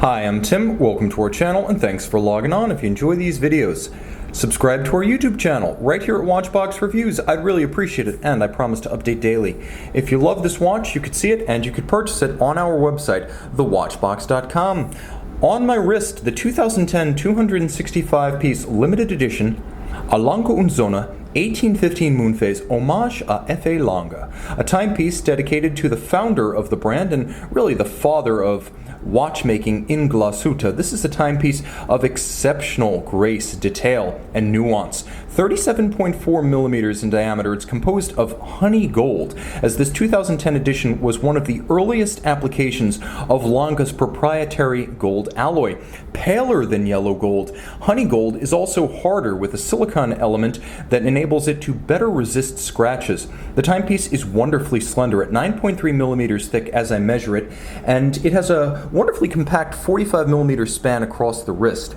Hi, I'm Tim, welcome to our channel, and thanks for logging on. If you enjoy these videos, subscribe to our YouTube channel right here at Watchbox Reviews. I'd really appreciate it, and I promise to update daily. If you love this watch, you could see it and you could purchase it on our website, thewatchbox.com. On my wrist, the 2010 265-piece limited edition A Lange Sohne 1815 Moonphase Hommage à F.A. Lange, a timepiece dedicated to the founder of the brand and really the father of watchmaking in glasuta. This is a timepiece of exceptional grace, detail, and nuance. 37.4 millimeters in diameter. It's composed of honey gold, as this 2010 edition was one of the earliest applications of Lange's proprietary gold alloy. Paler than yellow gold, honey gold is also harder with a silicon element that enables it to better resist scratches. The timepiece is wonderfully slender at 9.3 millimeters thick as I measure it, and it has a wonderfully compact 45 millimeter span across the wrist.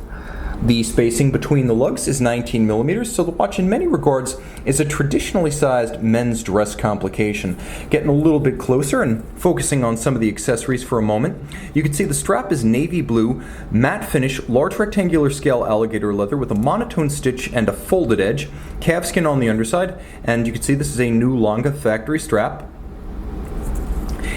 The spacing between the lugs is 19 millimeters, so the watch in many regards is a traditionally sized men's dress complication. Getting a little bit closer and focusing on some of the accessories for a moment, you can see the strap is navy blue, matte finish, large rectangular scale alligator leather with a monotone stitch and a folded edge, calfskin on the underside, and you can see this is a new Lange factory strap.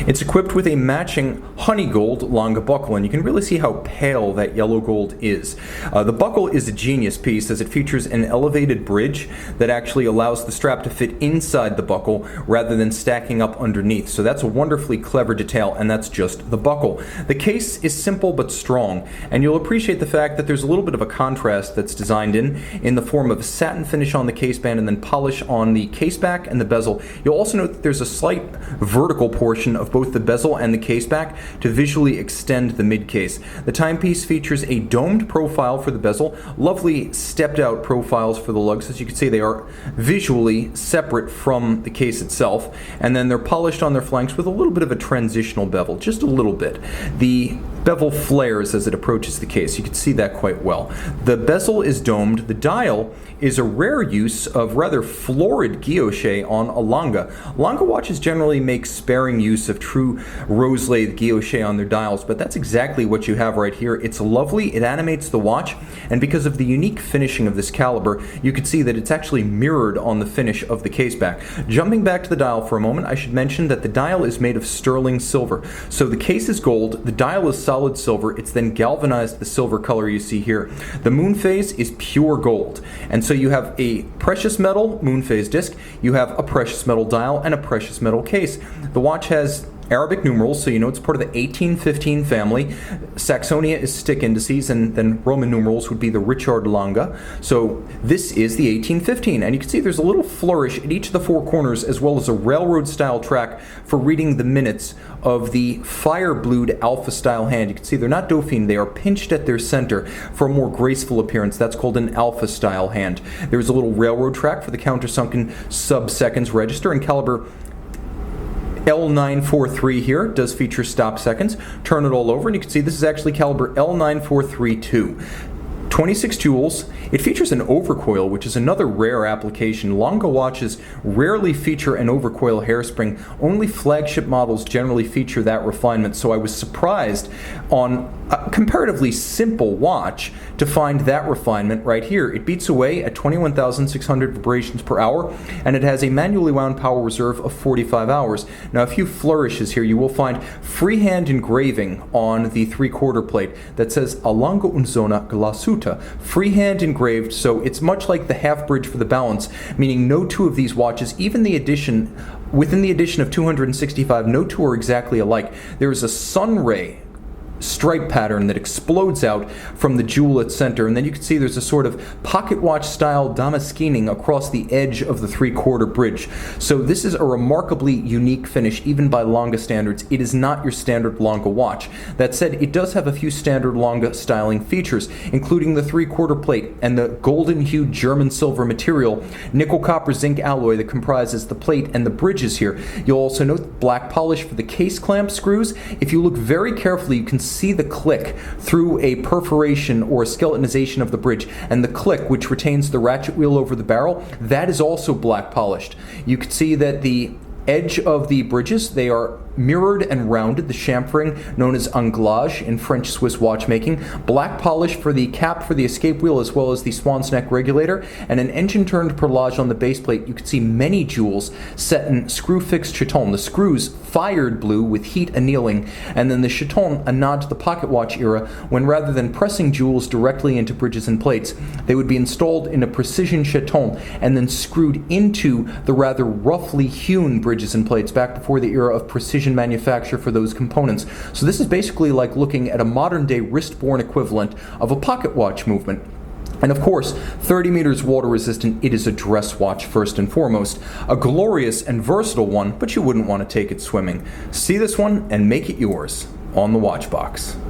It's equipped with a matching honey gold Lange buckle, and you can really see how pale that yellow gold is. The buckle is a genius piece as it features an elevated bridge that actually allows the strap to fit inside the buckle rather than stacking up underneath. So that's a wonderfully clever detail, and that's just the buckle. The case is simple but strong, and you'll appreciate the fact that there's a little bit of a contrast that's designed in the form of a satin finish on the case band and then polish on the case back and the bezel. You'll also note that there's a slight vertical portion of both the bezel and the case back to visually extend the mid case. The timepiece features a domed profile for the bezel, lovely stepped out profiles for the lugs. As you can see, they are visually separate from the case itself, and then they're polished on their flanks with a little bit of a transitional bevel, just a little bit. The bevel flares as it approaches the case. You can see that quite well. The bezel is domed. The dial is a rare use of rather florid guilloche on a Lange. Lange watches generally make sparing use of true rose-lathe guilloche on their dials, but that's exactly what you have right here. It's lovely, it animates the watch, and because of the unique finishing of this caliber, you can see that it's actually mirrored on the finish of the case back. Jumping back to the dial for a moment, I should mention that the dial is made of sterling silver. So the case is gold, the dial is solid silver, it's then galvanized the silver color you see here. The Moonphase is pure gold, and so you have a precious metal Moonphase disc, you have a precious metal dial, and a precious metal case. The watch has Arabic numerals, so you know it's part of the 1815 family. Saxonia is stick indices, and then Roman numerals would be the Richard Lange. So this is the 1815, and you can see there's a little flourish at each of the four corners, as well as a railroad-style track for reading the minutes of the fire-blued alpha-style hand. You can see they're not Dauphine, they are pinched at their center for a more graceful appearance. That's called an alpha-style hand. There's a little railroad track for the countersunken sub-seconds register, and caliber L943 here does feature stop seconds. Turn it all over and you can see this is actually caliber L9432. 26 jewels. It features an overcoil, which is another rare application. Lange watches rarely feature an overcoil hairspring. Only flagship models generally feature that refinement, so I was surprised on a comparatively simple watch to find that refinement right here. It beats away at 21,600 vibrations per hour, and it has a manually wound power reserve of 45 hours. Now, a few flourishes here. You will find freehand engraving on the 3/4 plate that says A Lange Sohne glasuta. Freehand engraved, so it's much like the half bridge for the balance, meaning no two of these watches, even within the edition of 265, no two are exactly alike. There is a sun ray stripe pattern that explodes out from the jewel at center, and then you can see there's a sort of pocket watch style damascening across the edge of the 3/4 bridge. So this is a remarkably unique finish even by Lange standards. It is not your standard Lange watch. That said, it does have a few standard Lange styling features, including the 3/4 plate and the golden hued German silver material nickel copper zinc alloy that comprises the plate and the bridges here. You'll also note black polish for the case clamp screws. If you look very carefully, you can see the click through a perforation or a skeletonization of the bridge, and the click, which retains the ratchet wheel over the barrel, that is also black polished. You can see that the edge of the bridges, they are mirrored and rounded, the chamfering known as anglage in French Swiss watchmaking, black polish for the cap for the escape wheel as well as the swan's neck regulator, and an engine-turned perlage on the base plate. You can see many jewels set in screw-fixed chaton. The screws fired blue with heat annealing, and then the chaton, a nod to the pocket watch era, when rather than pressing jewels directly into bridges and plates, they would be installed in a precision chaton and then screwed into the rather roughly hewn bridges and plates back before the era of precision manufacture for those components. So this is basically like looking at a modern-day wrist-borne equivalent of a pocket watch movement. And of course, 30 meters water resistant, it is a dress watch first and foremost. A glorious and versatile one, but you wouldn't want to take it swimming. See this one and make it yours on the Watchbox.